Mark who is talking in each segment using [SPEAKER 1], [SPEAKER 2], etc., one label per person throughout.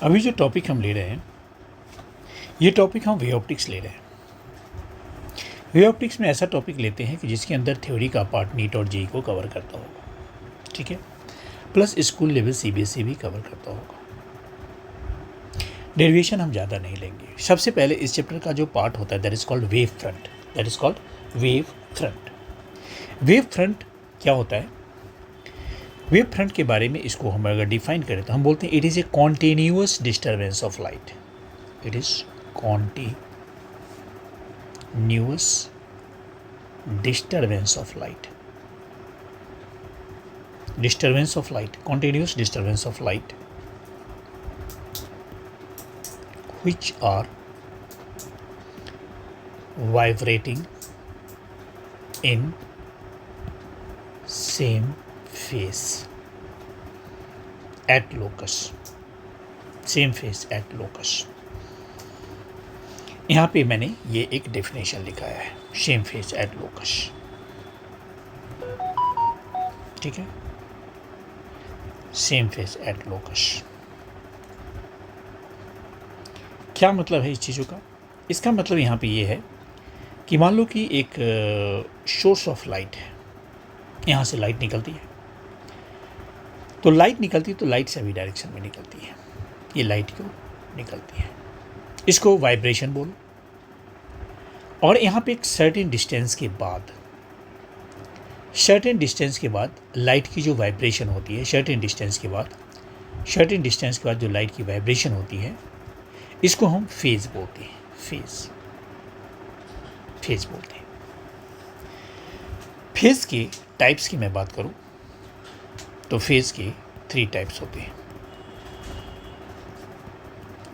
[SPEAKER 1] अभी जो टॉपिक हम ले रहे हैं, ये टॉपिक हम वे ऑप्टिक्स ले रहे हैं। वे ऑप्टिक्स में ऐसा टॉपिक लेते हैं कि जिसके अंदर थ्योरी का पार्ट नीट और जेई को कवर करता होगा, ठीक है, प्लस स्कूल लेवल सीबीएसई भी कवर करता होगा। डेरिवेशन हम ज़्यादा नहीं लेंगे। सबसे पहले इस चैप्टर का जो पार्ट होता है that is called wave front. That is called wave front. Wave front क्या होता है? वेव फ्रंट के बारे में इसको हम अगर डिफाइन करें तो हम बोलते हैं it is a continuous disturbance of light. It is continuous disturbance of light. Disturbance of light, continuous disturbance of light which are vibrating in same phase at locus, same phase at locus। यहाँ पे मैंने ये एक definition लिखा है, same phase eight locus, ठीक है, same phase eight locus. क्या मतलब है इस चीज़ों का? इसका मतलब यहाँ पे ये है कि मान लो कि एक सोर्स ऑफ लाइट है, यहाँ से लाइट निकलती है, तो लाइट निकलती है तो लाइट सभी डायरेक्शन में निकलती है। ये लाइट क्यों निकलती है, इसको वाइब्रेशन बोलो। और यहाँ पे एक सर्टेन डिस्टेंस के बाद, सर्टेन डिस्टेंस के बाद लाइट की जो वाइब्रेशन होती है, सर्टेन डिस्टेंस के बाद जो लाइट की वाइब्रेशन होती है, इसको हम फेज बोलते हैं। फेज बोलते हैं। फेज के टाइप्स की मैं बात करूं तो फेज के 3 टाइप्स होते हैं।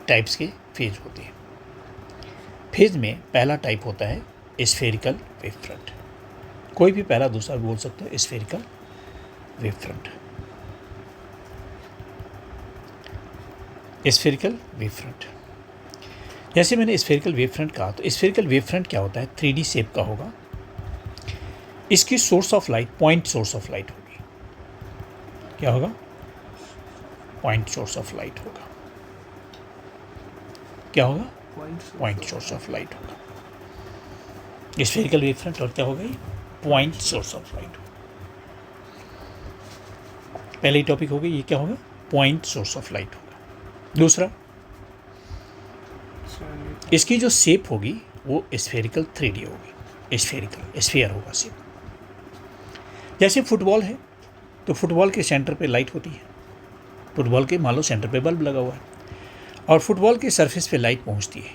[SPEAKER 1] टाइप्स के फेज होते हैं। फेज में पहला टाइप होता है स्फेरिकल वेव फ्रंट। कोई भी पहला दूसरा बोल सकते हो, spherical wave front. Spherical wave front, जैसे मैंने स्फेरिकल वेव फ्रंट कहा, तो स्फेरिकल वेव फ्रंट क्या होता है? 3D शेप का होगा। इसकी source of light point source of light होगी। क्या होगा? पॉइंट सोर्स ऑफ लाइट होगा। क्या होगा? पॉइंट सोर्स ऑफ लाइट होगा। स्फेरिकल वेव फ्रंट और क्या होगा? Point source of light. पहले ही टॉपिक हो गई, ये क्या होगा? पॉइंट सोर्स ऑफ लाइट होगा। दूसरा, इसकी जो शेप होगी वो स्फेरिकल 3D होगी। स्फेरिकल स्फीयर होगा शेप। जैसे फुटबॉल है तो फुटबॉल के सेंटर पे लाइट होती है। फुटबॉल के मान लो सेंटर पे बल्ब लगा हुआ है और फुटबॉल के सरफेस पे लाइट पहुंचती है।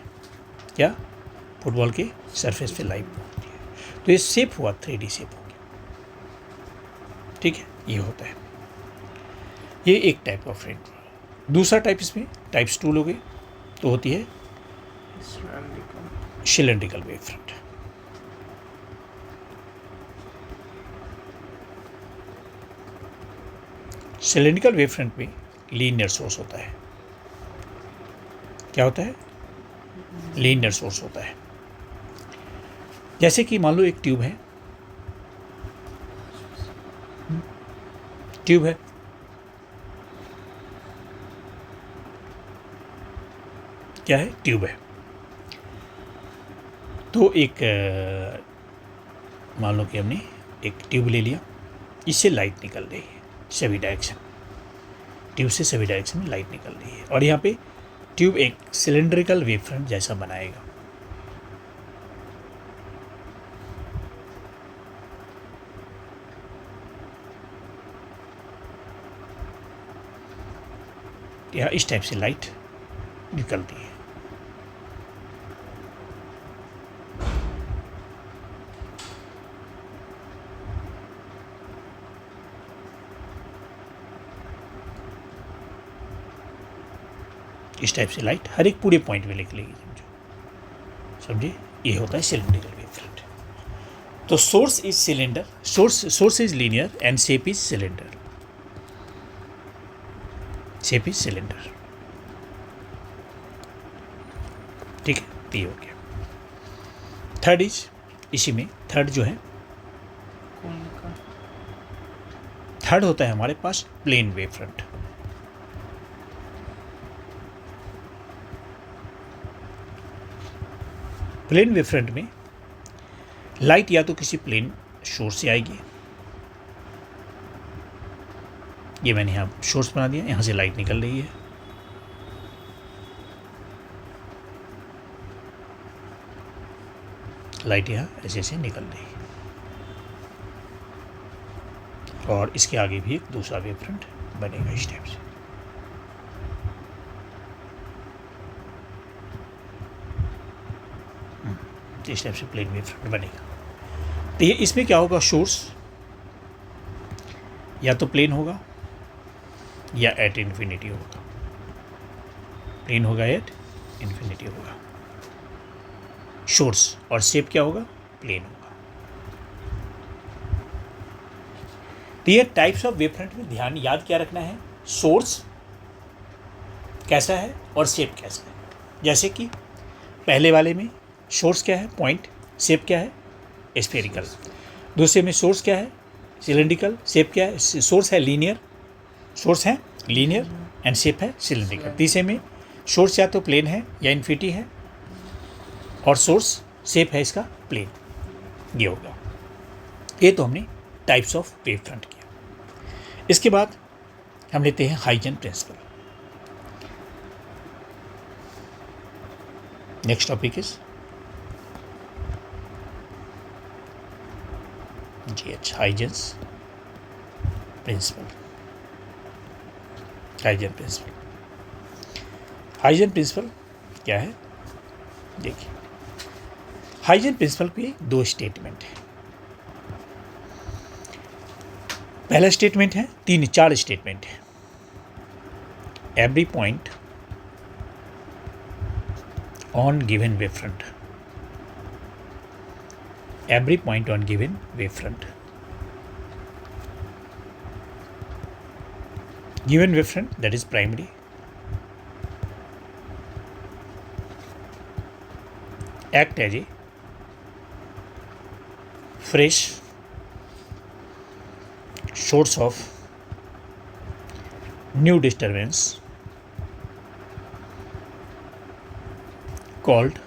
[SPEAKER 1] क्या? फुटबॉल के सरफेस पे लाइट पहुंचती है, तो ये शेप हुआ 3D शेप होगी। ठीक है, ये होता है। ये एक टाइप ऑफ फ्रंट। दूसरा टाइप, इसमें टाइप्स 2 लोगे तो होती है cylindrical wave front. Cylindrical wave front में लीनियर सोर्स होता है। क्या होता है? लीनियर सोर्स होता है। जैसे कि मान लो एक ट्यूब है, ट्यूब है, क्या है? ट्यूब है। तो एक मान लो कि हमने एक ट्यूब ले लिया, इससे लाइट निकल रही है सभी डायरेक्शन, ट्यूब से सभी डायरेक्शन में लाइट निकल रही है, और यहाँ पे ट्यूब एक सिलेंड्रिकल वेव फ्रंट जैसा बनाएगा। या इस टाइप से लाइट निकलती है। इस टाइप से लाइट हर एक पूरे पॉइंट में निकलेगी, समझे? ये होता है सिलेंड्रिकल वेव फ्रंट। तो source is cylinder, source is linear and shape is cylinder. Shape is cylinder. ठीक है, ये हो गया। थर्ड इज, इसी में थर्ड जो है, थर्ड होता है हमारे पास plane wave front. Plane wave front में लाइट या तो किसी प्लेन सोर्स से आएगी, ये मैंने यहाँ सोर्स बना दिया, यहाँ से लाइट निकल रही है, लाइट यहाँ ऐसे ऐसे निकल रही है, और इसके आगे भी एक दूसरा वेव फ्रंट बनेगा इस टाइप से। इस टाइप से प्लेन वेव फ्रंट बनेगा। तो ये इसमें क्या होगा, सोर्स या तो प्लेन होगा या एट इन्फिनिटी होगा, प्लेन होगा एट इन्फिनिटी होगा सोर्स, और शेप क्या होगा, प्लेन होगा। तो ये टाइप्स ऑफ वेव फ्रंट में ध्यान याद क्या रखना है, सोर्स कैसा है और शेप कैसा है। जैसे कि पहले वाले में सोर्स क्या है, पॉइंट, शेप क्या है, स्फेरिकल। दूसरे में सोर्स क्या है, सिलेंड्रिकल, शेप क्या है, सोर्स है लीनियर, सोर्स है लीनियर एंड शेप है सिलेंड्रिकल। तीसरे में सोर्स या तो प्लेन है या इन्फिनिटी है, और सोर्स शेप है इसका प्लेन, ये होगा। ये तो हमने टाइप्स ऑफ वेव फ्रंट किया। इसके बाद हम लेते हैं Huygens principle. Next topic is GH, Huygens principle. Huygens principle, Huygens principle क्या है, देखिए हाइजन प्रिंसिपल पे दो स्टेटमेंट है। पहला स्टेटमेंट है, चार स्टेटमेंट है। Every point on given wave front, every point on given wave front, given wave front, that is primary, act as a fresh source of new disturbance called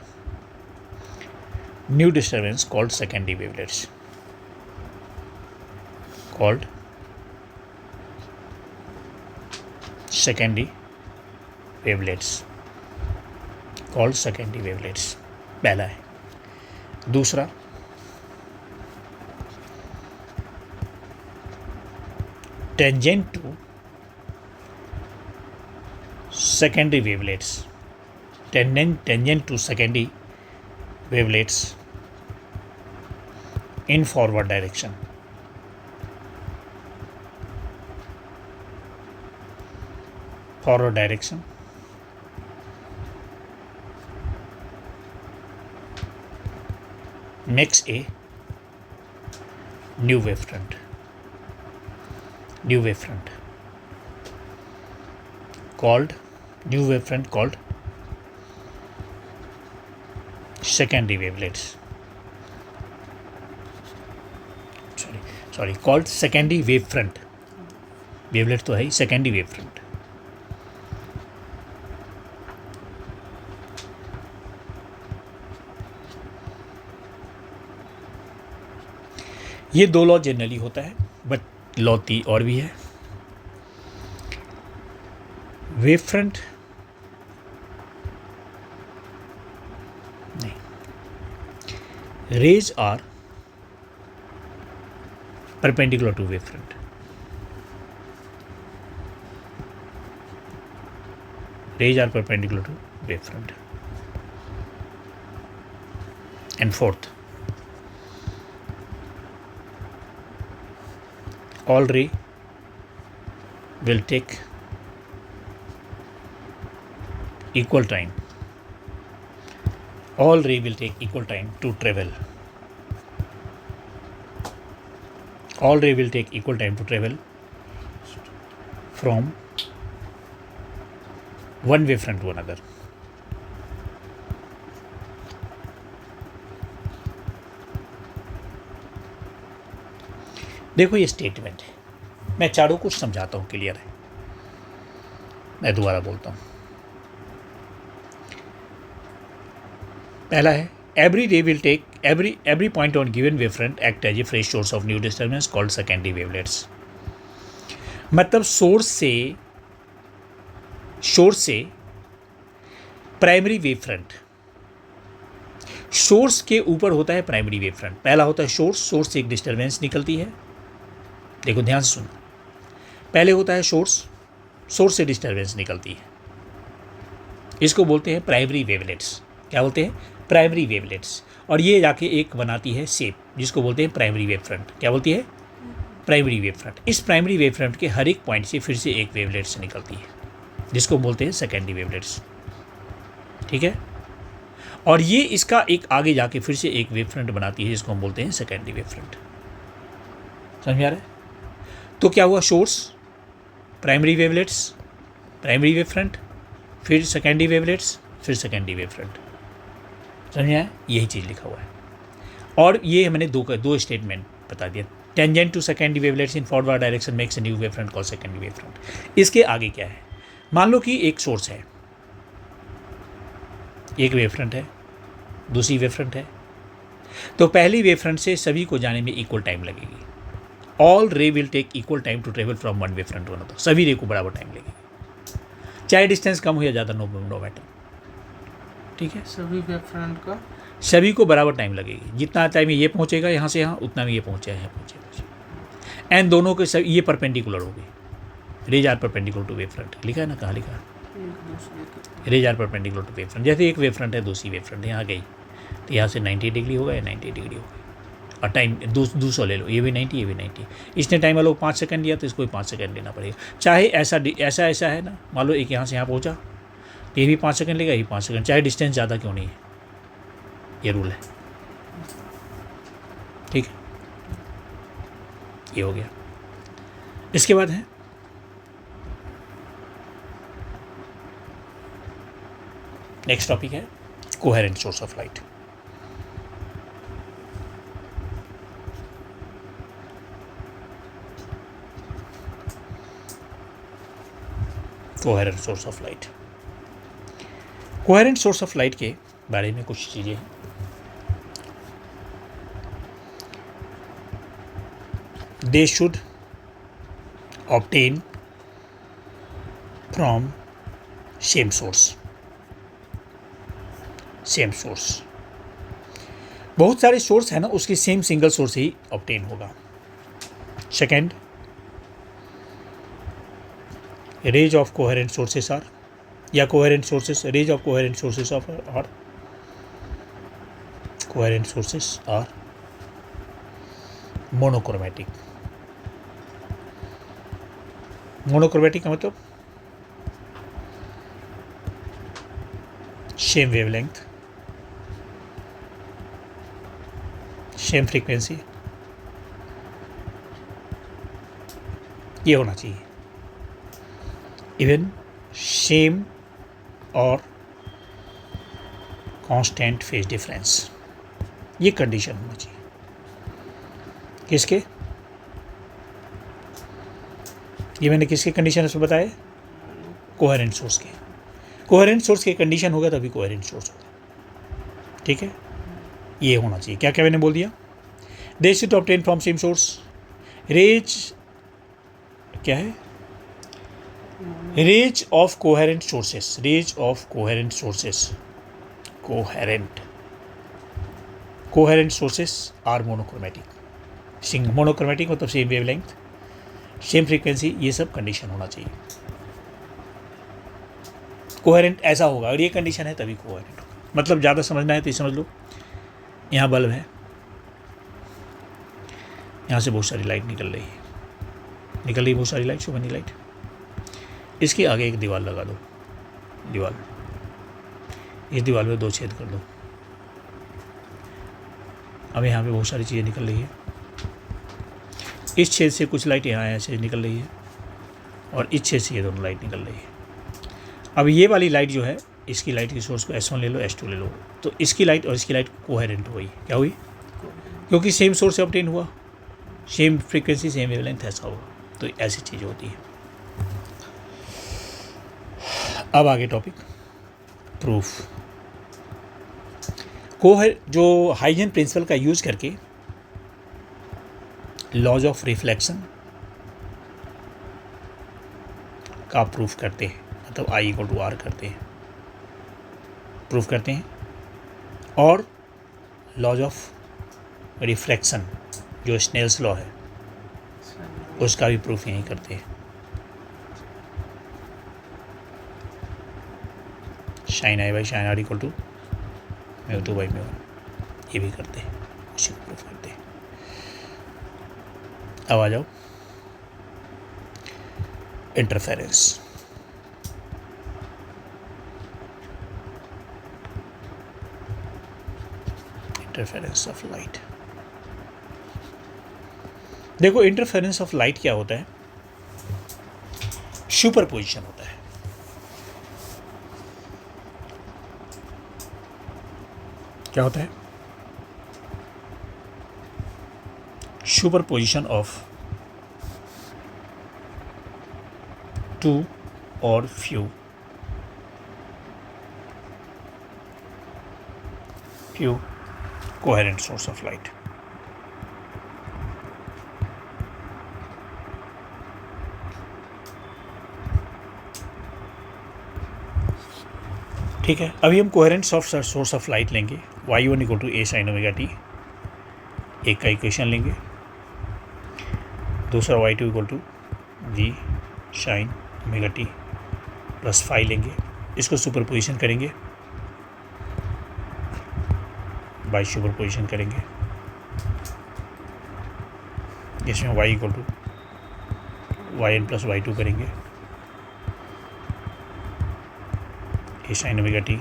[SPEAKER 1] secondary wavelets, called secondary wavelets, पहला है। दूसरा, tangent to secondary wavelets, tangent to secondary wavelets in forward direction, makes a new wave front, called secondary wavelets, called secondary wave front, wavelet तो है ही, secondary wave front। ये दो law generally होता है, but law और भी है। Wave front नहीं, rays are perpendicular to wave front, rays are perpendicular to wavefront. And fourth, all ray will take equal time. All ray will take equal time to travel. All ray will take equal time to travel from one wavefront to another. देखो ये statement है, मैं चारों कुछ समझाता हूँ, clear है। मैं दोबारा बोलता हूँ। पहला है every ray will take every point on given wavefront act as a fresh source of new disturbance called secondary wavelets. मतलब सोर्स से प्राइमरी वेवफ्रंट, सोर्स के ऊपर होता है प्राइमरी वेवफ्रंट। पहला होता है सोर्स से एक डिस्टर्बेंस निकलती है, देखो ध्यान से सुनो, पहले होता है सोर्स से डिस्टर्बेंस निकलती है, इसको बोलते हैं प्राइमरी वेवलेट्स। क्या बोलते हैं? Primary wavelets. और ये जाके एक बनाती है शेप जिसको बोलते हैं प्राइमरी वेवफ्रंट। क्या बोलती है? Primary wavefront. इस प्राइमरी वेवफ्रंट के हर एक पॉइंट से फिर से एक वेवलेट्स निकलती है जिसको बोलते हैं सेकेंडरी वेवलेट्स। ठीक है, और ये इसका एक आगे जाके फिर से एक वेवफ्रंट बनाती है जिसको हम बोलते हैं सेकेंडरी वेवफ्रंट। समझ आ रहा है? तो क्या हुआ? Source, primary wavelets, primary wavefront, फिर सेकेंडरी वेवलेट्स, फिर सेकेंडरी वेवफ्रंट। समझ आया? यही चीज़ लिखा हुआ है। और ये मैंने दो स्टेटमेंट बता दिया। Tangent to secondary wavelets in forward direction makes a new wavefront called secondary wavefront. इसके आगे क्या है? मान लो कि एक सोर्स है, एक वेवफ्रंट है, दूसरी वेवफ्रंट है, तो पहली वेवफ्रंट से सभी को जाने में इक्वल टाइम लगेगी। All ray will take equal time to travel from one wavefront to another. सभी रे को बराबर टाइम लगेगी, चाहे डिस्टेंस कम हो या ज़्यादा, नो मैटर। ठीक है, सभी को बराबर टाइम लगेगी। जितना टाइम ये पहुंचेगा यहाँ से यहाँ, उतना में ये पहुंचेगा यहाँ पहुंचेगा। एंड दोनों के सब ये परपेंडिकुलर होगी। Rays are perpendicular to wavefront. लिखा है ना, कहाँ लिखा है? Rays are perpendicular to wavefront. जैसे एक वेवफ्रंट है, दूसरी वेवफ्रंट यहाँ गई तो यहाँ से 90 डिग्री होगा या 90 डिग्री होगी। और टाइम दूसरा ले लो, ये भी 90, ये भी 90। इसने टाइम वालों 5 सेकंड दिया तो इसको भी 5 सेकंड लेना पड़ेगा। चाहे ऐसा है ना, मान लो एक यहाँ से यहाँ पहुँचा तो ये भी 5 सेकंड लेगा, ये 5 सेकंड, चाहे डिस्टेंस ज़्यादा क्यों नहीं है। ये रूल है। ठीक है, ये हो गया। इसके बाद है नेक्स्ट टॉपिक है coherent source of light. Coherent source of light. Coherent source of light के बारे में कुछ चीज़ें हैं। They should obtain from same source. Same source, बहुत सारे सोर्स है ना, उसकी सेम सिंगल सोर्स ही ऑब्टेन होगा। Second, rays of coherent sources are, या coherent sources, rays of coherent sources of are, coherent sources are monochromatic. Monochromatic का मतलब सेम वेवलेंथ, सेम फ्रीक्वेंसी, ये होना चाहिए। इवन सेम और कांस्टेंट फेज डिफरेंस, ये कंडीशन होना चाहिए। किसके? ये मैंने किसके कंडीशन उसमें बताए? कोहेरेंट सोर्स के। कोहेरेंट सोर्स के कंडीशन होगा तभी कोहेरेंट सोर्स होगा। ठीक है, ये होना चाहिए। क्या क्या मैंने बोल दिया? They should obtain from same source. Rays क्या है? Rays of coherent sources, rays of coherent sources, coherent sources are monochromatic. Monochromatic मतलब सेम वेवलेंथ, सेम फ्रीक्वेंसी, ये सब कंडीशन होना चाहिए। कोहेरेंट ऐसा होगा, अगर ये कंडीशन है तभी कोहेरेंट होगा। मतलब ज़्यादा समझना है तो ये समझ लो, यहाँ बल्ब है, यहाँ से बहुत सारी लाइट निकल रही है, बहुत सारी लाइट, सुबह लाइट। इसके आगे एक दीवार लगा दो, दीवार, इस दीवार में 2 छेद कर दो। अब यहाँ पे बहुत सारी चीज़ें निकल रही है। इस छेद से कुछ लाइट यहाँ से निकल रही है और इस छेद से ये दोनों लाइट निकल रही है। अब ये वाली लाइट जो है, इसकी लाइट की सोर्स को S1 ले लो, S2 ले लो, तो इसकी लाइट और इसकी लाइट कोहेरेंट हुई। क्या हुई? क्योंकि सेम सोर्स से ऑब्टेन हुआ, सेम फ्रीक्वेंसी, सेम वेवलेंथ, ऐसा होगा। तो ऐसी चीज़ होती है। अब आगे टॉपिक प्रूफ। जो हाइजन प्रिंसिपल का यूज करके लॉज ऑफ रिफ्लेक्शन का प्रूफ करते हैं, मतलब आई इक्वल टू आर करते हैं, प्रूफ करते हैं, और लॉज ऑफ रिफ्लेक्शन जो स्नेल्स लॉ है उसका भी प्रूफ यहीं करते हैं। Sine i by sine r equal to mu two by mu one, ये भी करते हैं, उसी को प्रूफ करते हैं। अब आ जाओ इंटरफेरेंस। Interference of light. देखो इंटरफेरेंस ऑफ लाइट क्या होता है? सुपरपोजिशन होता है। क्या होता है? सुपरपोजिशन ऑफ टू और few coherent source of light. ठीक है, अभी हम कोहेरेंट सोर्स ऑफ लाइट लेंगे, y1 equal to A sine omega t, एक का इक्वेशन लेंगे, दूसरा y2 equal to G sine omega t plus phi लेंगे, इसको सुपरपोजिशन करेंगे, बाई सुपरपोजिशन करेंगे, इसमें y equal to Y N plus Y two करेंगे, A sine omega t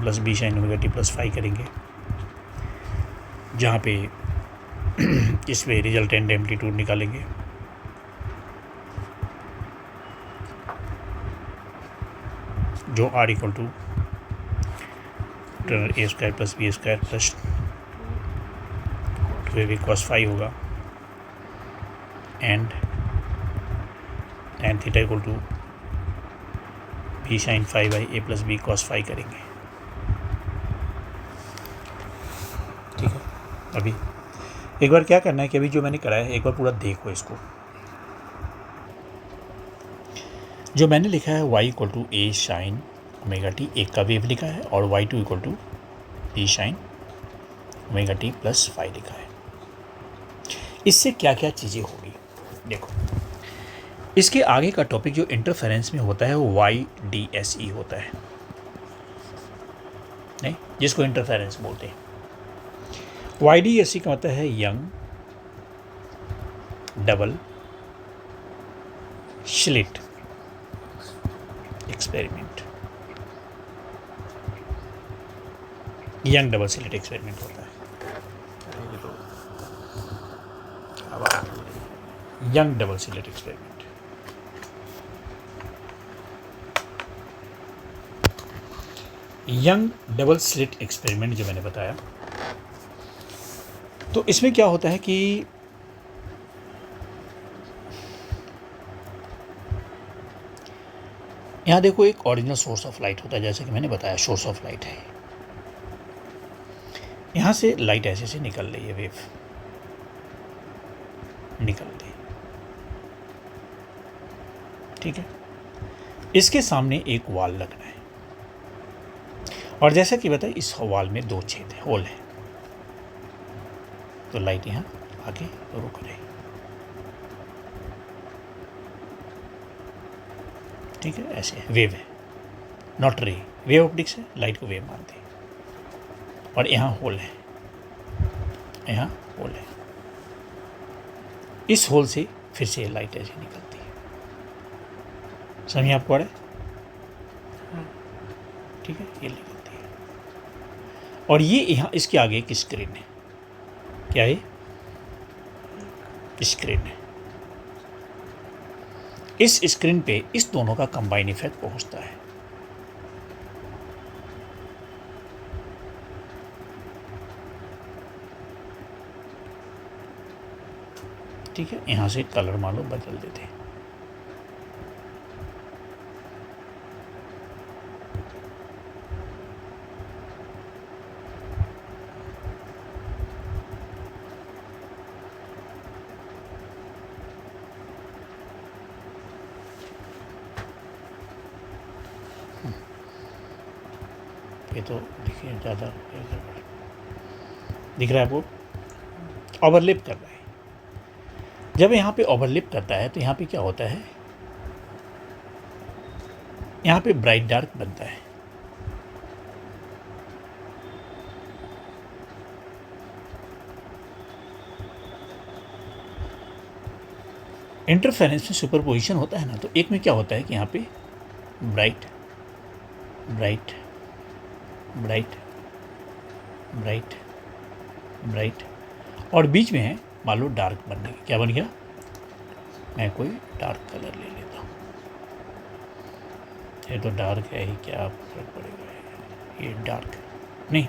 [SPEAKER 1] plus B sine omega t plus phi करेंगे, जहाँ पे इसमें रिजल्टेंट एम्पलीट्यूड निकालेंगे, जो R equal to A square plus B square plus to A B cos phi होगा, and tan theta equal to B sine phi by A plus B cos phi करेंगे। ठीक है, अभी एक बार क्या करना है कि अभी जो मैंने कराया है एक बार पूरा देखो इसको। जो मैंने लिखा है y equal to A sine omega t, एक का वेव लिखा है, और y2 equal to B sine omega t plus phi लिखा है। इससे क्या क्या चीज़ें होगी देखो। इसके आगे का टॉपिक जो इंटरफेरेंस में होता है वो YDSE होता है, नहीं, जिसको इंटरफेरेंस बोलते हैं। YDSE का मतलब है young double slit experiment. Young double slit experiment होता है, young double slit experiment. Young double slit experiment जो मैंने बताया, तो इसमें क्या होता है कि यहाँ देखो एक ओरिजिनल सोर्स ऑफ लाइट होता है, जैसे कि मैंने बताया सोर्स ऑफ लाइट है। यहाँ से लाइट ऐसे से निकल रही है, वेव निकल रही, ठीक है। इसके सामने एक वॉल लगना है, और जैसा कि बताया इस वॉल में दो छेद है, होल है, तो लाइट यहाँ आगे रुक रही, ठीक है। ऐसे वेव है, नॉट रे, वेव ऑप्टिक्स है, लाइट को वेव मानते हैं। और यहाँ होल है, यहाँ होल है, इस होल से फिर से लाइट ऐसे निकलती है, समझिए आपको आ रहा है, ठीक है, ये निकलती है। और ये यहाँ इसके आगे एक स्क्रीन है, क्या है, स्क्रीन है। इस स्क्रीन पे इस दोनों का कंबाइन इफेक्ट पहुंचता है, ठीक है। यहाँ से कलर मान लो बदल देते हैं, ये तो देखिए ज़्यादा दिख रहा है, वो ओवरलैप कर रहा है। जब यहाँ पे ओवरलैप करता है तो यहाँ पे क्या होता है, यहाँ पे ब्राइट डार्क बनता है। इंटरफेरेंस में सुपरपोजिशन होता है ना, तो एक में क्या होता है कि यहाँ पे bright bright bright bright bright और बीच में है मान लो डार्क बनने की। क्या बन गया, मैं कोई डार्क कलर ले लेता हूँ। ये तो डार्क है ही, क्या फर्क पड़ेगा, ये डार्क नहीं,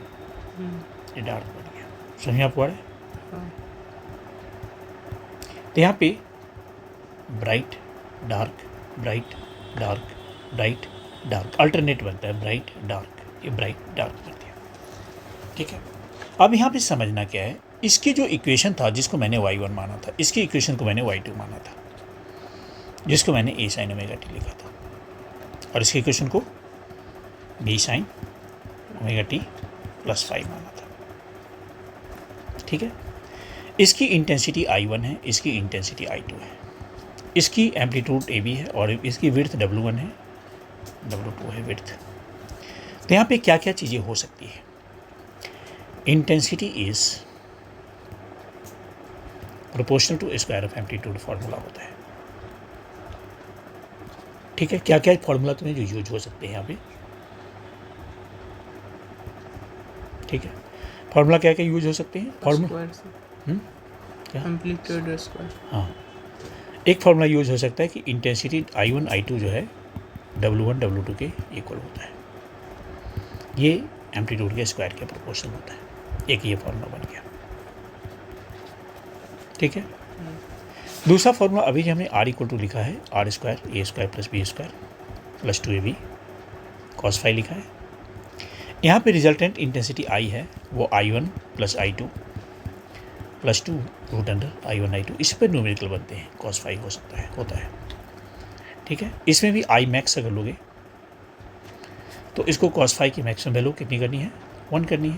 [SPEAKER 1] ये डार्क बन गया। समझ आप पा रहे? तो यहाँ पे bright dark bright dark bright dark alternate बनता है, ब्राइट डार्क, ये ब्राइट डार्क कर दिया। ठीक है, अब यहाँ पे समझना क्या है, इसकी जो इक्वेशन था जिसको मैंने y1 माना था, इसकी इक्वेशन को मैंने y2 माना था, जिसको मैंने a sin ओमेगा t लिखा था, और इसकी इक्वेशन को b sin omega t plus 5 माना था। ठीक है, इसकी इंटेंसिटी I1 है, इसकी इंटेंसिटी I2 है, इसकी एम्पलीट्यूड AB है और इसकी विड्थ W1 है, W2 है विड्थ। तो यहाँ पे क्या क्या चीज़ें हो सकती है, intensity is proportional to square of amplitude formula होता है। ठीक है, क्या क्या फार्मूला तुम्हें जो यूज हो सकते हैं यहाँ पे, ठीक है, फार्मूला क्या क्या यूज हो सकते हैं, फार्मूला क्या
[SPEAKER 2] एम्पलीट्यूड स्क्वायर।
[SPEAKER 1] हाँ, एक फार्मूला यूज हो सकता है कि इंटेंसिटी I1 I2 जो है W1 W2 के इक्वल होता है, ये एम्पलीट्यूड के स्क्वायर के प्रोपोर्शनल होता है। एक ये फार्मूला बन गया। ठीक है, दूसरा फार्मूला अभी जो हमने R इक्वल टू लिखा है, R square A square plus B square plus 2AB cos phi लिखा है। यहाँ पे रिजल्टेंट इंटेंसिटी I है, वो I1 plus I2 plus 2 root under I1 I2, इस पर न्यूमेरिकल बनते हैं, cos फाई हो सकता है, होता है। ठीक है, इसमें भी I मैक्स अगर लोगे तो इसको cos फाई की मैक्सिमम वैल्यू कितनी करनी है, 1 करनी है,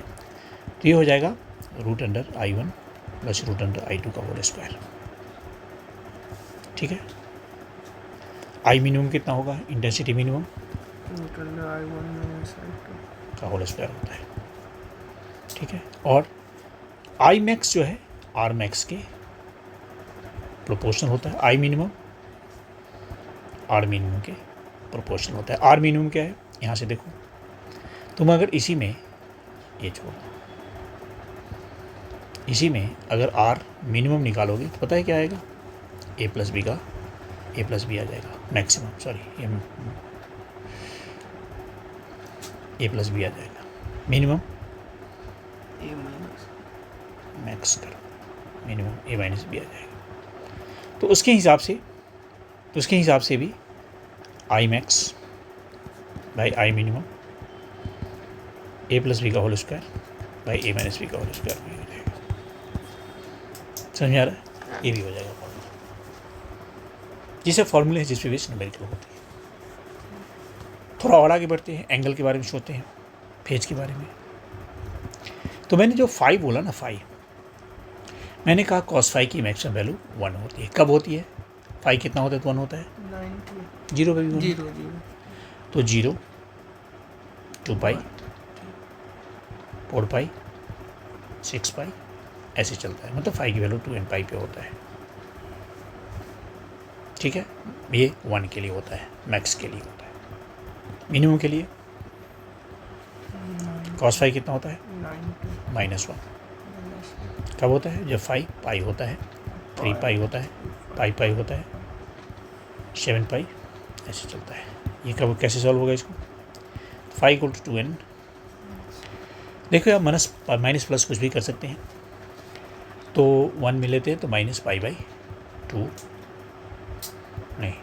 [SPEAKER 1] तो ये हो जाएगा root under I1 plus root under I2 का होल स्क्वायर। ठीक है, I मिनिमम कितना होगा, intensity minimum
[SPEAKER 2] root under I1 minus I2
[SPEAKER 1] का होल स्क्वायर होता है। ठीक है, और I मैक्स जो है R मैक्स के प्रोपोर्शनल होता है, I मिनिमम R मिनिमम के प्रोपोर्शनल होता है। R मिनिमम क्या है, यहाँ से देखो, तुम अगर इसी में ये छोड़ो, इसी में अगर R मिनिमम निकालोगे तो पता है क्या आएगा, A प्लस बी का A प्लस बी आ जाएगा maximum, sorry A plus B आ जाएगा, मिनिमम
[SPEAKER 2] A माइनस
[SPEAKER 1] मैक्स करो, मिनिमम A माइनस बी आ जाएगा। तो उसके हिसाब से भी I max by I minimum A plus B का whole square by A minus B का होल स्क्वायर भी हो जाएगा। समझ आ रहा है, ये भी हो जाएगा फॉर्मूला, जिसे फॉर्मूले हैं जिस पे बेस न्यूमेरिकल होती है। थोड़ा और आगे बढ़ते हैं, एंगल के बारे में सोचते हैं, फेज के बारे में। तो मैंने जो फाई बोला ना, फाई मैंने कहा cos फाई की मैक्सिमम वैल्यू 1 होती है। कब होती है, फाई कितना होता है तो 1 होता है,
[SPEAKER 2] 90
[SPEAKER 1] जीरो पे भी 1
[SPEAKER 2] जीरो
[SPEAKER 1] तो 0 2 पाई 4 पाई 6 पाई ऐसे चलता है, मतलब फाई की वैल्यू 2n पाई पे होता है। ठीक है, ये 1 के लिए होता है, मैक्स के लिए होता है। मिनिमम के लिए cos फाई कितना होता है,
[SPEAKER 2] 90
[SPEAKER 1] -1 कब होता है, जब फाई पाई होता है, 3 पाई होता है, पाई होता है, 7 पाई ऐसे चलता है। ये कब कैसे सॉल्व होगा इसको, फाई इक्वल टू 2n, देखो आप माइनस प्लस कुछ भी कर सकते हैं, तो 1 में लेते हैं तो माइनस पाई बाई 2, नहीं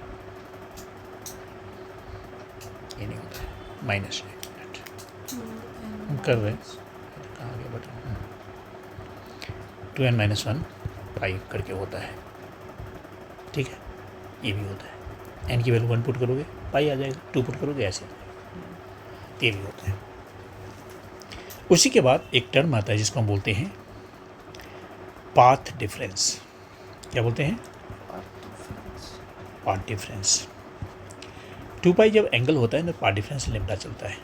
[SPEAKER 1] ये नहीं होता है, माइनस हम कर रहे हैं, कहाँ गया बटन, 2n माइनस 1 पाई करके होता है। ठीक है, ये भी होता है, n की वैल्यू 1 पुट करोगे पाई आ जाएगा, 2 पुट करोगे ऐसे आ जाएगा, ये भी होता है। उसी के बाद एक टर्म आता है जिसको हम बोलते हैं पाथ डिफरेंस। क्या बोलते हैं? Path difference. 2 पाई जब एंगल होता है ना, पाथ डिफरेंस लेमडा चलता है।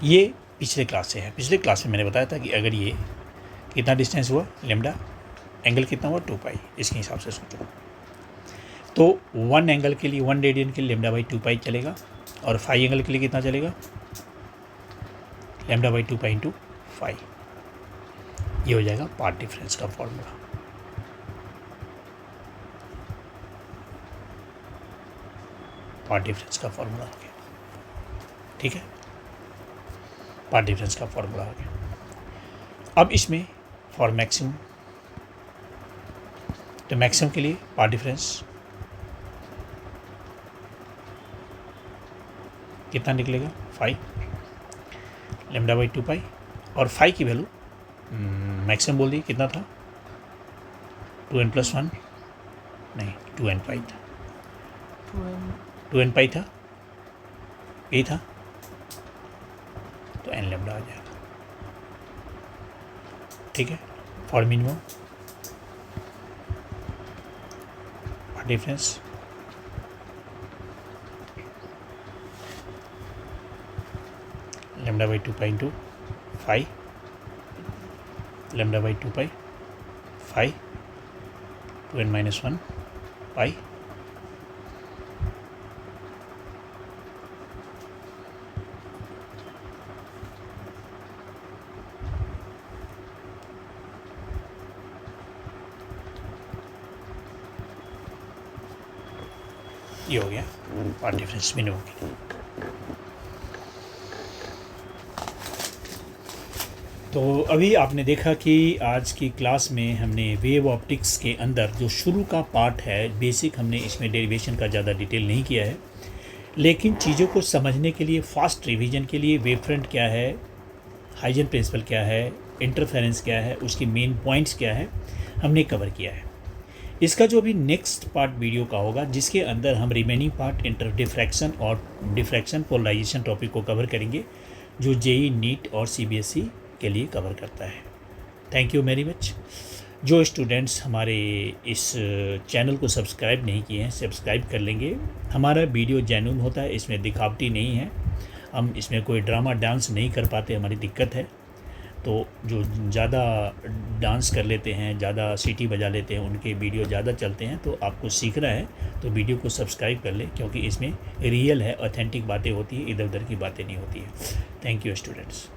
[SPEAKER 1] ये पिछले क्लास से है। पिछले क्लास में मैंने बताया था कि अगर ये कितना डिस्टेंस हुआ लेमडा, एंगल कितना हुआ 2 पाई, इसके हिसाब से सोचो। तो 1 एंगल के लिए 1 रेडियन के लिए लेमडा बाई 2 पाई चलेगा, और 5 एंगल के लिए कितना चलेगा? Lambda by 2 pi into 5। ये हो जाएगा पाथ डिफरेंस का फॉर्मूला। पाथ डिफरेंस का फॉर्मूला हो गया, ठीक है। पाथ डिफरेंस का फॉर्मूला हो गया। अब इसमें फॉर मैक्सिमम, तो मैक्सिमम के लिए पाथ डिफरेंस कितना निकलेगा? 5 लेमडा बाई 2 पाई, और 5 की वैल्यू मैक्सिमम बोल दी कितना था? 2n+1 नहीं, 2n पाई था। 2n पाई था, यही था, तो n लेमडा आ जाएगा, ठीक है। For minimum path difference lambda by 2 pi into 5, lambda by 2 pi 5, 2n-1 पाई, ये हो गया पाथ डिफरेंस मिनिमम के लिए। तो अभी आपने देखा कि आज की क्लास में हमने वेव ऑप्टिक्स के अंदर जो शुरू का पार्ट है बेसिक, हमने इसमें डेरिवेशन का ज़्यादा डिटेल नहीं किया है, लेकिन चीज़ों को समझने के लिए, फास्ट रिवीजन के लिए वेव फ्रंट क्या है, हाइजन प्रिंसिपल क्या है, इंटरफेरेंस क्या है, उसकी मेन पॉइंट्स क्या है, हमने कवर किया है। इसका जो अभी नेक्स्ट पार्ट वीडियो का होगा, जिसके अंदर हम रिमेनिंग पार्ट इंटर डिफ्रैक्शन और डिफ्रैक्शन पोलराइजेशन टॉपिक को कवर करेंगे, जो जेई, नीट और सीबीएसई के लिए कवर करता है। Thank you very much. जो स्टूडेंट्स हमारे इस चैनल को सब्सक्राइब नहीं किए हैं, सब्सक्राइब कर लेंगे। हमारा वीडियो जेन्युइन होता है, इसमें दिखावटी नहीं है, हम इसमें कोई ड्रामा डांस नहीं कर पाते, हमारी दिक्कत है। तो जो ज़्यादा डांस कर लेते हैं, ज़्यादा सीटी बजा लेते हैं, उनके वीडियो ज़्यादा चलते हैं। तो आपको सीखना है तो वीडियो को सब्सक्राइब कर लें, क्योंकि इसमें रियल है, ऑथेंटिक बातें होती है, इधर उधर की बातें नहीं होती है। Thank you students.